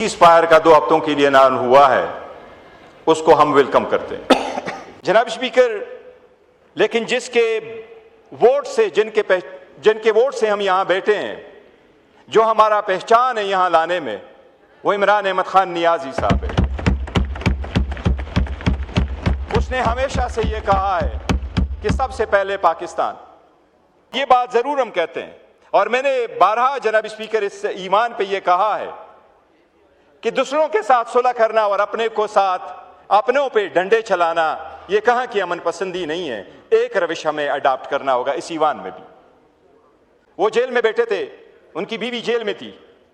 Ceasefire का 2 हफ्तों के लिए ऐलान हुआ है, उसको हम वेलकम करते हैं जनाब स्पीकर। लेकिन जिसके वोट से जिनके वोट से हम यहाँ बैठे हैं, जो हमारा पहचान है यहाँ लाने में, वो इमरान अहमद खान नियाजी साहब है। उसने हमेशा से ये कहा है कि सबसे पहले पाकिस्तान। ये बात जरूर हम कहते हैं और मैंने बारहा जनाब स्पीकर इस ईमान पे ये कहा है कि दूसरों के साथ सुलह करना और अपनों पे डंडे चलाना ये कहाँ की अमन पसंदी नहीं है। एक रविश हमें अडॉप्ट करना होगा इस ईवान में भी। वो जेल में बैठे थे, उनकी बीवी जेल में थी,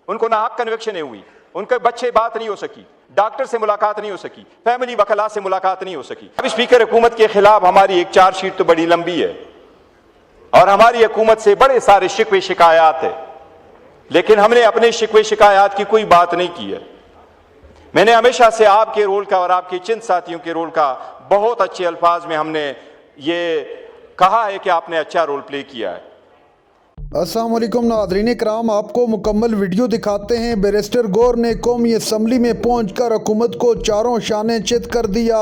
उनको नाहक कन्विक्शन हुई, उनके बच्चे बात नहीं हो सकी, डॉक्टर से मुलाकात नहीं हो सकी, फैमिली वकला से मुलाकात नहीं हो सकी। अब स्पीकर हुकूमत के खिलाफ हमारी एक चार्जशीट तो बड़ी लंबी है और हमारी हुकूमत से बड़े सारे शिकवे शिकायत है, लेकिन हमने अपने शिकवे शिकायत की कोई बात नहीं की है। मैंने हमेशा से आपके रोल का और आपके चंद साथियों के रोल का बहुत अच्छे अल्फाज में हमने ये कहा है कि आपने अच्छा रोल प्ले किया है। अस्सलाम वालेकुम नाज़रीन कराम, आपको मुकम्मल वीडियो दिखाते हैं। बैरिस्टर गौर ने कौमी असम्बली में पहुंचकर हुकूमत को चारों शाने चित कर दिया।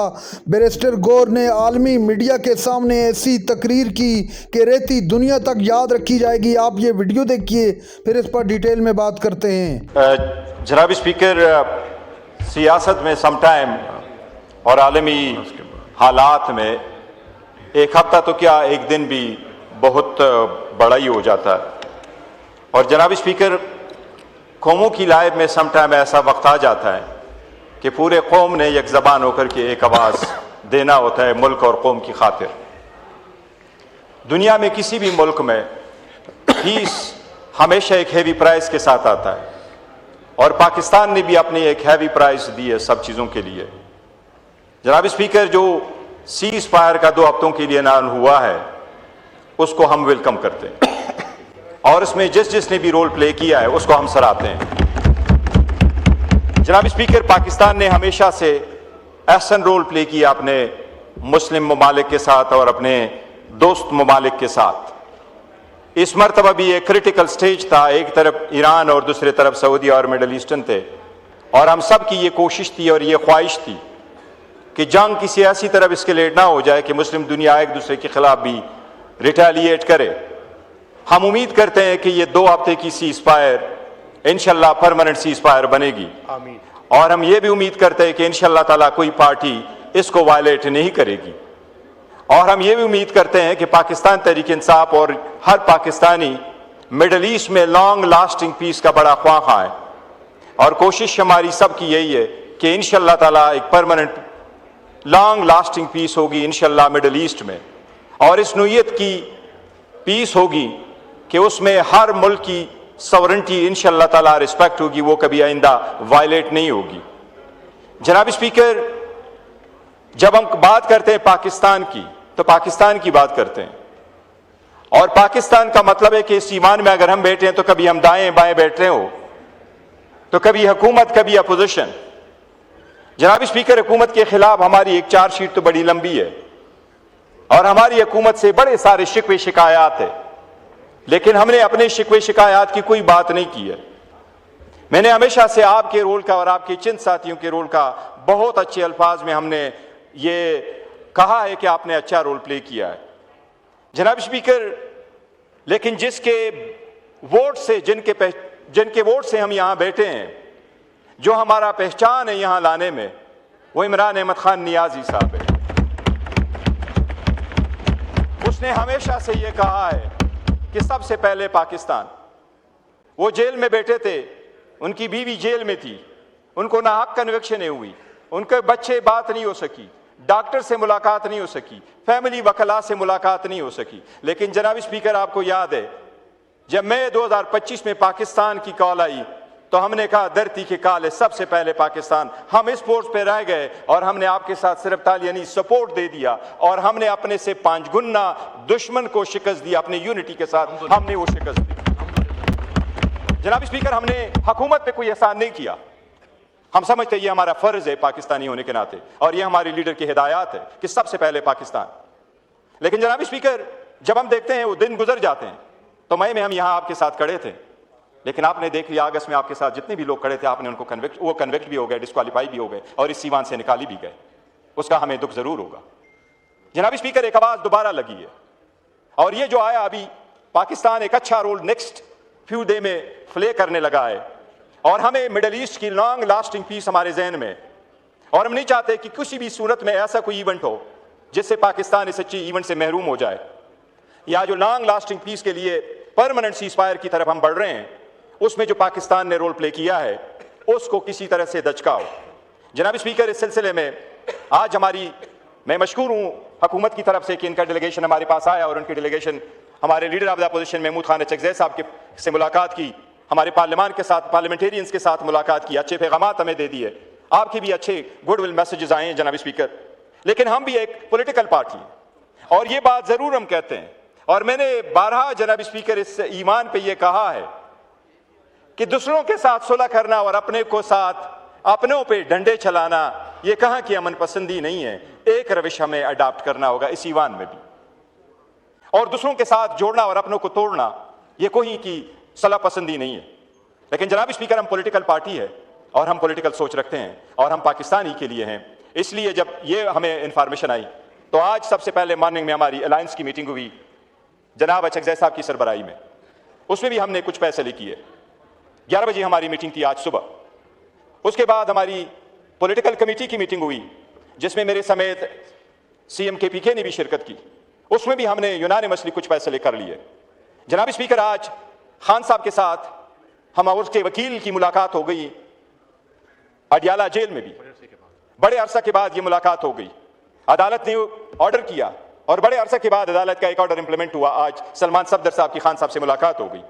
बैरिस्टर गौर ने आलमी मीडिया के सामने ऐसी तकरीर की कि रहती दुनिया तक याद रखी जाएगी। आप ये वीडियो देखिए, फिर इस पर डिटेल में बात करते हैं। जनाब स्पीकर, सियासत में समटाइम और आलमी हालात में एक हफ्ता तो क्या एक दिन भी बहुत बड़ा ही हो जाता है। और जनाब स्पीकर, कौमों की लाइफ में समटाइम ऐसा वक्त आ जाता है कि पूरे कौम ने एक ज़बान होकर के एक आवाज़ देना होता है मुल्क और कौम की खातिर। दुनिया में किसी भी मुल्क में पीस हमेशा एक हैवी प्राइस के साथ आता है और पाकिस्तान ने भी अपनी एक हैवी प्राइस दी है सब चीज़ों के लिए। जनाब स्पीकर, जो सीज़ फायर का 2 हफ्तों के लिए ऐलान हुआ है, उसको हम वेलकम करते हैं और इसमें जिसने भी रोल प्ले किया है उसको हम सराहते हैं। जनाब स्पीकर, पाकिस्तान ने हमेशा से अहसन रोल प्ले किया अपने मुस्लिम ममालिक के साथ और अपने दोस्त ममालिक के साथ। इस मरतबा भी एक क्रिटिकल स्टेज था, एक तरफ ईरान और दूसरी तरफ सऊदी और मिडल ईस्टर्न थे, और हम सब की ये कोशिश थी और ये ख्वाहिश थी कि जंग किसी ऐसी तरफ एस्केलेट ना हो जाए कि मुस्लिम दुनिया एक दूसरे के खिलाफ भी रिटेलिएट करे। हम उम्मीद करते हैं कि ये 2 हफ्ते की सीज़ फायर इंशाल्लाह परमानेंट सीज़ फायर बनेगी। आमीन। और हम ये भी उम्मीद करते हैं कि इंशाल्लाह ताला कोई पार्टी इसको वायलेट नहीं करेगी। और हम ये भी उम्मीद करते हैं कि पाकिस्तान तहरीक इंसाफ और हर पाकिस्तानी मिडल ईस्ट में लॉन्ग लास्टिंग पीस का बड़ा ख्वाह है और कोशिश हमारी सब की यही है कि इंशाल्लाह ताला एक परमानेंट लॉन्ग लास्टिंग पीस होगी इंशाल्लाह मिडल ईस्ट में। और इस नोयत की पीस होगी कि उसमें हर मुल्क की सॉवरेंटी इंशाल्लाह ताला रिस्पेक्ट होगी, वो कभी आइंदा वायलेट नहीं होगी। जनाब स्पीकर, जब हम बात करते हैं पाकिस्तान की तो पाकिस्तान की बात करते हैं और पाकिस्तान का मतलब है कि इस ईमान में अगर हम बैठे हैं तो कभी हम दाएं बाएं बैठ रहे हो, तो कभी हुकूमत कभी अपोजिशन। जनाब स्पीकर, हुकूमत के खिलाफ हमारी एक चार्जशीट तो बड़ी लंबी है और हमारी हुकूमत से बड़े सारे शिकवे शिकायत है, लेकिन हमने अपने शिकवे शिकायत की कोई बात नहीं की है। मैंने हमेशा से आपके रोल का और आपके चंद साथियों के रोल का बहुत अच्छे अल्फाज में हमने ये कहा है कि आपने अच्छा रोल प्ले किया है। जनाब स्पीकर, लेकिन जिसके वोट से जिनके वोट से हम यहाँ बैठे हैं, जो हमारा पहचान है यहाँ लाने में, वो इमरान अहमद खान नियाजी साहब है। उसने हमेशा से ये कहा है कि सबसे पहले पाकिस्तान। वो जेल में बैठे थे, उनकी बीवी जेल में थी, उनको नाहक कन्विक्शन हुई, उनके बच्चे बात नहीं हो सकी, डॉक्टर से मुलाकात नहीं हो सकी, फैमिली वकला से मुलाकात नहीं हो सकी। लेकिन जनाब स्पीकर, आपको याद है जब मई 2025 में पाकिस्तान की कॉल आई तो हमने कहा धरती के काल है, सबसे पहले पाकिस्तान। हम इस पोस्ट पे रह गए और हमने आपके साथ सिर्फ तालियानी सपोर्ट दे दिया और हमने अपने से 5 गुना दुश्मन को शिकस्त दी। अपनी यूनिटी के साथ हमने वो शिकस्त दी। जनाब स्पीकर, हमने हुकूमत पे कोई एहसान नहीं किया। हम समझते ये हमारा फर्ज है पाकिस्तानी होने के नाते और ये हमारी लीडर की हिदायत है कि सबसे पहले पाकिस्तान। लेकिन जनाब स्पीकर, जब हम देखते हैं वो दिन गुजर जाते हैं तो मई में हम यहाँ आपके साथ खड़े थे लेकिन आपने देख लिया अगस्त में आपके साथ जितने भी लोग खड़े थे, आपने उनको कन्विक्ट भी हो गए, डिस्क्वालीफाई भी हो गए और इस सीवान से निकाली भी गए। उसका हमें दुख जरूर होगा। जनाब स्पीकर, एक आवाज दोबारा लगी है और ये जो आया अभी, पाकिस्तान एक अच्छा रोल नेक्स्ट फ्यू डे में प्ले करने लगा है और हमें मिडल ईस्ट की लॉन्ग लास्टिंग पीस हमारे जहन में, और हम नहीं चाहते कि किसी भी सूरत में ऐसा कोई इवेंट हो जिससे पाकिस्तान इस अच्छी इवेंट से महरूम हो जाए। या जो लॉन्ग लास्टिंग पीस के लिए परमानेंट सीजफायर की तरफ हम बढ़ रहे हैं, उसमें जो पाकिस्तान ने रोल प्ले किया है उसको किसी तरह से दचकाओ। जनाब स्पीकर, इस सिलसिले में आज मैं मशकूर हूँ हुकूमत की तरफ से कि इनका डेलीगेशन हमारे पास आया और उनकी डेलीगेशन हमारे leader of the opposition Mahmood Khan Achakzai sahab से मुलाकात की, हमारे पार्लियामान के साथ, पार्लियामेंटेरियंस के साथ मुलाकात की, अच्छे पैगामात हमें दे दिए, आपके भी अच्छे गुडविल मैसेजेस आए हैं जनाब स्पीकर। लेकिन हम भी एक पॉलिटिकल पार्टी हैं और ये बात जरूर हम कहते हैं, और मैंने बारहा जनाब स्पीकर इस ईमान पे ये कहा है कि दूसरों के साथ सुलह करना और अपने को साथ अपनों पे डंडे चलाना ये कहाँ की अमन पसंदी नहीं है। एक रविश हमें अडॉप्ट करना होगा इस ईवान में भी, और दूसरों के साथ जोड़ना और अपनों को तोड़ना ये कोई की सलाह पसंदी नहीं है। लेकिन जनाब स्पीकर, हम पॉलिटिकल पार्टी है और हम पॉलिटिकल सोच रखते हैं और हम पाकिस्तान ही के लिए हैं। इसलिए जब ये हमें इंफॉर्मेशन आई तो आज सबसे पहले मॉर्निंग में हमारी अलायंस की मीटिंग हुई जनाब अचकज़ई साहब की सरबराही में, उसमें भी हमने कुछ फैसले किए। 11 बजे हमारी मीटिंग थी आज सुबह। उसके बाद हमारी पॉलिटिकल कमेटी की मीटिंग हुई जिसमें मेरे समेत CM KPK ने भी शिरकत की, उसमें भी हमने यूनानिमसली कुछ फैसले कर लिए। जनाब स्पीकर, आज खान साहब के साथ हम और उसके वकील की मुलाकात हो गई अडियाला जेल में भी, बड़े अरसा के बाद ये मुलाकात हो गई। अदालत ने ऑर्डर किया और बड़े अरसे के बाद अदालत का एक ऑर्डर इंप्लीमेंट हुआ। आज सलमान सफदर साहब की खान साहब से मुलाकात हो गई।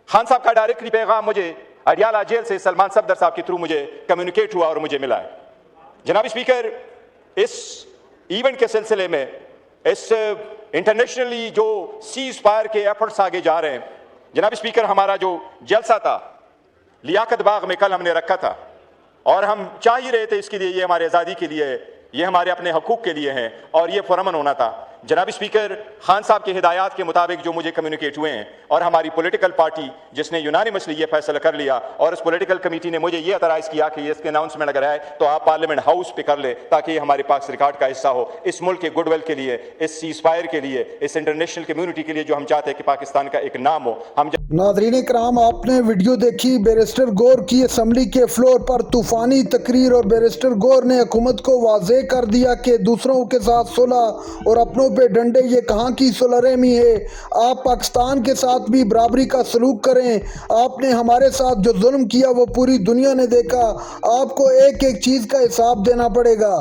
खान साहब का डायरेक्टली पैगाम मुझे अडियाला जेल से सलमान सफदर साहब के थ्रू मुझे कम्युनिकेट हुआ और मुझे मिला है। जनाब स्पीकर, इस इवेंट के सिलसिले में इस इंटरनेशनली जो सीज फायर के एफर्ट्स आगे जा रहे हैं, जनाब स्पीकर, हमारा जो जलसा था लियाकत बाग में कल हमने रखा था और हम चाह ही रहे थे इसके लिए, ये हमारे आज़ादी के लिए है, ये हमारे अपने हकूक़ के लिए हैं और ये फुरअमन होना था। जनाब स्पीकर, खान साहब के हिदायत के मुताबिक जो मुझे कम्युनिकेट हुए हैं और हमारी पॉलिटिकल पार्टी जिसने यूनानिमसली ये फैसला कर लिया और इस पॉलिटिकल कमेटी ने मुझे ये अतराइज़ किया कि इसके अनाउंसमेंट अगर आए तो आप पार्लियामेंट हाउस पे कर ले ताकि ये हमारे पास रिकॉर्ड का हिस्सा हो, इस मुल्क के गुडविल के लिए, इस सीज फायर के लिए, इस इंटरनेशनल कम्युनिटी के लिए जो हम चाहते हैं कि पाकिस्तान का एक नाम हो। हम नाज़रीन कराम, आपने वीडियो देखी बैरिस्टर गौर की असम्बली के फ्लोर पर तूफानी तकरीर, और बैरिस्टर गौर ने हुकूमत को वाज़ेह कर दिया कि दूसरों के साथ सुलह और अपनों पे डंडे ये कहाँ की सुलह रहमी है। आप पाकिस्तान के साथ भी बराबरी का सलूक करें। आपने हमारे साथ जो जुल्म किया वो पूरी दुनिया ने देखा, आपको एक एक चीज़ का हिसाब देना पड़ेगा।